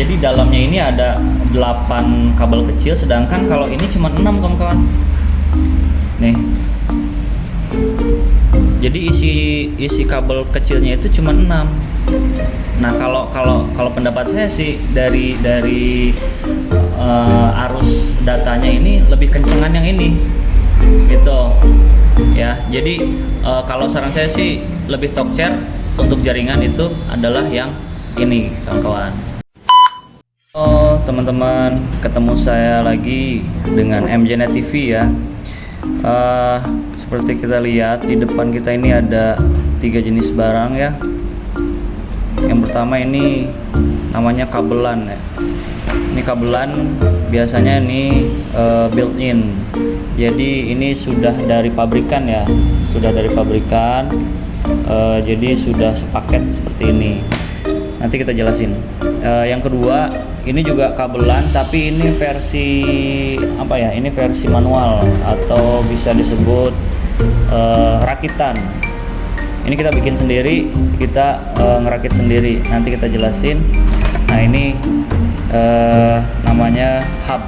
Jadi dalamnya ini ada 8 kabel kecil, sedangkan kalau ini cuma 6 kawan-kawan. Nih. Jadi isi kabel kecilnya itu cuma 6. Nah, kalau pendapat saya sih dari arus datanya ini lebih kencengan yang ini. Gitu. Ya. Jadi kalau saran saya sih lebih talk share untuk jaringan itu adalah yang ini, kawan-kawan. Oh, teman-teman, ketemu saya lagi dengan MJNet TV ya. Seperti kita lihat di depan kita ini ada 3 jenis barang ya. Yang pertama ini namanya kabelan ya. Ini kabelan biasanya ini built-in. Jadi ini sudah dari pabrikan ya, jadi sudah sepaket seperti ini. Nanti kita jelasin. Yang kedua, ini juga kabelan, tapi ini versi apa ya? Ini versi manual atau bisa disebut rakitan. Ini kita bikin sendiri, kita ngerakit sendiri. Nanti kita jelasin. Nah, ini namanya hub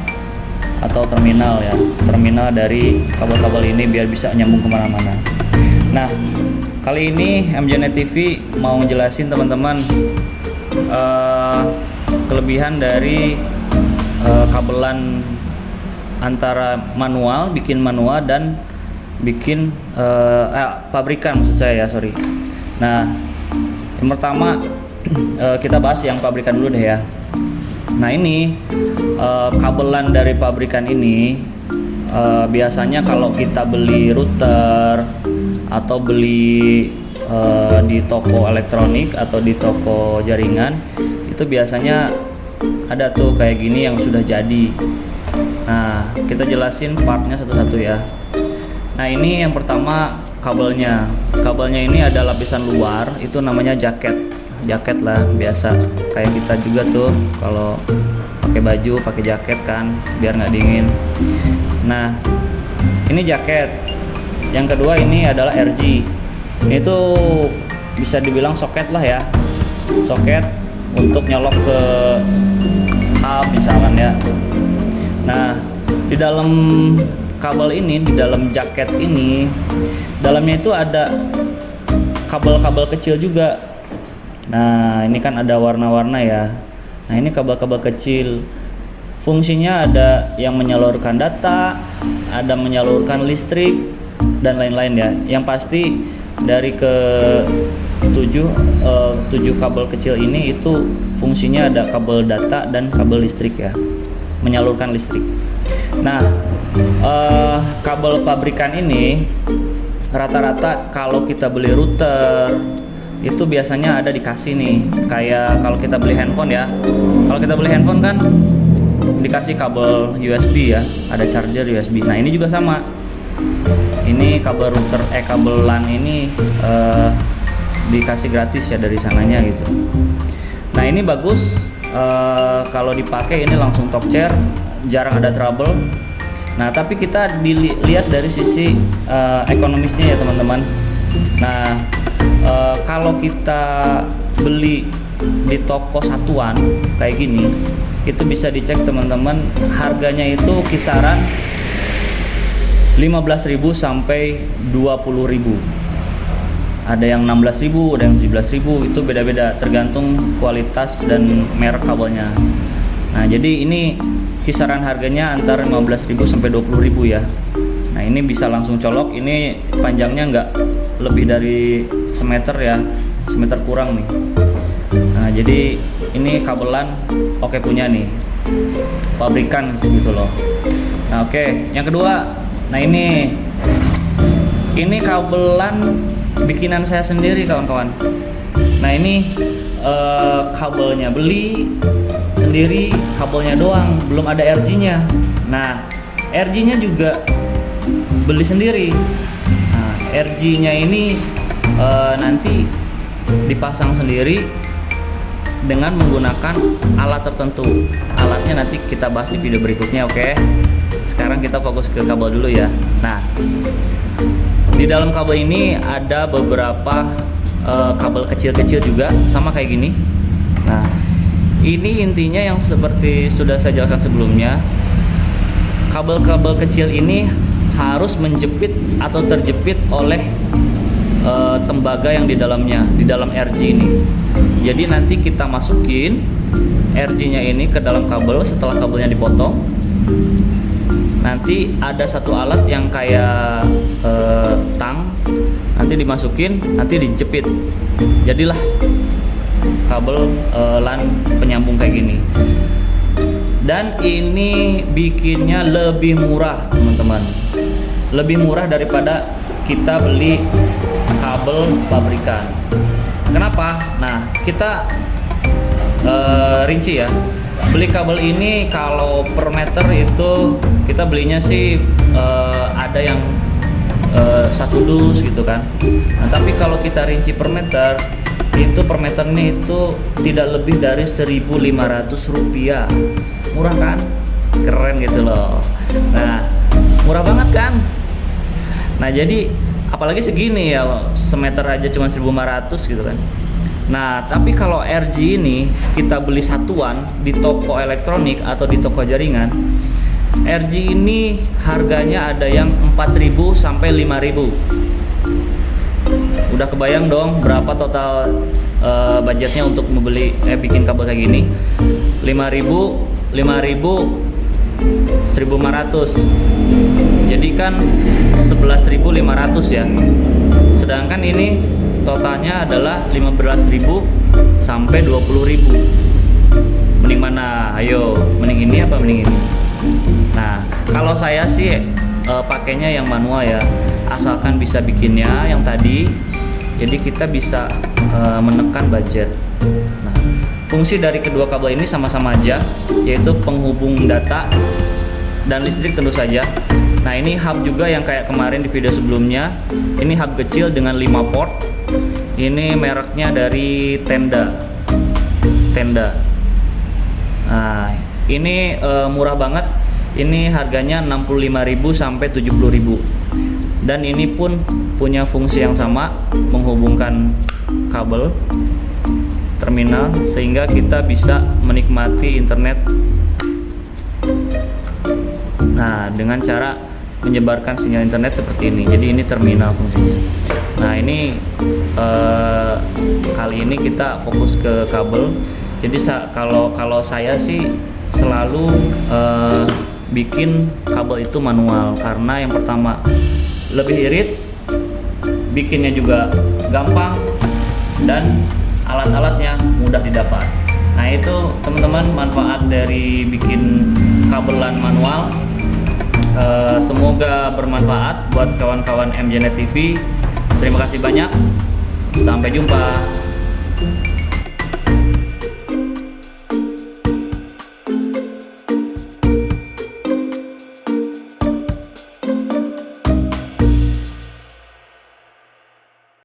atau terminal ya, terminal dari kabel-kabel ini biar bisa nyambung kemana-mana. Nah, kali ini MJNet TV mau ngejelasin teman-teman kelebihan dari kabelan antara bikin manual dan bikin pabrikan maksud saya ya, sorry. Nah, yang pertama kita bahas yang pabrikan dulu deh ya. Nah, ini kabelan dari pabrikan ini biasanya kalau kita beli router atau beli di toko elektronik atau di toko jaringan, itu biasanya ada tuh kayak gini yang sudah jadi. Nah, kita jelasin partnya satu-satu ya. Nah, ini yang pertama kabelnya. Kabelnya ini ada lapisan luar, itu namanya jaket lah, biasa kayak kita juga tuh kalau pakai baju pakai jaket kan biar nggak dingin. Nah, ini jaket. Yang kedua ini adalah RG. Ini tuh bisa dibilang soket lah ya, soket untuk nyolok ke hub misalkan ya. Nah, di dalam kabel ini, di dalam jaket ini, dalamnya itu ada kabel-kabel kecil juga. Nah, ini kan ada warna-warna ya. Nah, ini kabel-kabel kecil. Fungsinya ada yang menyalurkan data, ada menyalurkan listrik dan lain-lain ya. Yang pasti dari ke 7 kabel kecil ini itu fungsinya ada kabel data dan kabel listrik ya, menyalurkan listrik. Nah, kabel pabrikan ini rata-rata kalau kita beli router itu biasanya ada dikasih nih, kayak kalau kita beli handphone ya. Kalau kita beli handphone kan dikasih kabel USB ya, ada charger USB. Nah, ini juga sama. Ini kabel router kabel LAN ini dikasih gratis ya dari sananya gitu. Nah, ini bagus kalau dipakai, ini langsung talk share, jarang ada trouble. Nah, tapi kita dilihat dari sisi ekonomisnya ya teman-teman. Nah, kalau kita beli di toko satuan kayak gini, itu bisa dicek teman-teman, harganya itu kisaran 15.000 sampai 20.000. Ada yang 16.000, ada yang 17.000, itu beda-beda tergantung kualitas dan merek kabelnya. Nah, jadi ini kisaran harganya antara 15.000 sampai 20.000 ya. Nah, ini bisa langsung colok, ini panjangnya nggak lebih dari semeter ya, semeter kurang nih. Nah, jadi ini kabelan oke punya nih, pabrikan gitu loh. Nah, oke, yang kedua, nah ini kabelan bikinan saya sendiri kawan-kawan. Nah, ini kabelnya beli sendiri, kabelnya doang, belum ada RG-nya. Nah, RG-nya juga beli sendiri. Nah, RG-nya ini nanti dipasang sendiri dengan menggunakan alat tertentu. Alatnya nanti kita bahas di video berikutnya, oke? Sekarang kita fokus ke kabel dulu ya. Nah, di dalam kabel ini ada beberapa kabel kecil-kecil juga, sama kayak gini. Nah, Ini intinya yang seperti sudah saya jelaskan sebelumnya, kabel-kabel kecil ini harus menjepit atau terjepit oleh tembaga yang di dalamnya, di dalam RG ini. Jadi nanti kita masukin RG-nya ini ke dalam kabel setelah kabelnya dipotong. Nanti ada satu alat yang kayak tang, nanti dimasukin, nanti dijepit. Jadilah kabel LAN penyambung kayak gini. Dan ini bikinnya lebih murah, teman-teman. Lebih murah daripada kita beli kabel pabrikan. Kenapa? Nah, kita rinci ya. Beli kabel ini kalau per meter itu kita belinya sih ada yang 1 dus gitu kan. Nah, tapi kalau kita rinci per meter, itu per meternya itu tidak lebih dari Rp1.500. Murah kan? Keren gitu loh. Nah, murah banget kan? Nah, jadi apalagi segini ya, semeter aja cuma 1.500 gitu kan. Nah, tapi kalau RG ini kita beli satuan di toko elektronik atau di toko jaringan, RG ini harganya ada yang 4.000 sampai 5.000. Udah kebayang dong berapa total budgetnya untuk membeli bikin kabel kayak gini. 5.000, 1.500. Jadi kan 11.500 ya. Sedangkan ini totalnya adalah 15.000 sampai 20.000. Mending mana? Ayo, mending ini apa mending ini? Nah, kalau saya sih pakainya yang manual ya. Asalkan bisa bikinnya yang tadi. Jadi kita bisa menekan budget. Nah, fungsi dari kedua kabel ini sama-sama aja, yaitu penghubung data dan listrik tentu saja. Nah, ini hub juga yang kayak kemarin di video sebelumnya. Ini hub kecil dengan 5 port. Ini mereknya dari Tenda. Nah, ini murah banget. Ini harganya 65.000 sampai 70.000. Dan ini pun punya fungsi yang sama, menghubungkan kabel terminal sehingga kita bisa menikmati internet. Nah, dengan cara menyebarkan sinyal internet seperti ini. Jadi ini terminal fungsinya. Nah, ini kali ini kita fokus ke kabel. Jadi kalau saya sih selalu bikin kabel itu manual, karena yang pertama lebih irit, bikinnya juga gampang, dan alat-alatnya mudah didapat. Nah, itu teman-teman manfaat dari bikin kabel LAN manual. Semoga bermanfaat buat kawan-kawan MJNet TV. Terima kasih banyak. Sampai jumpa.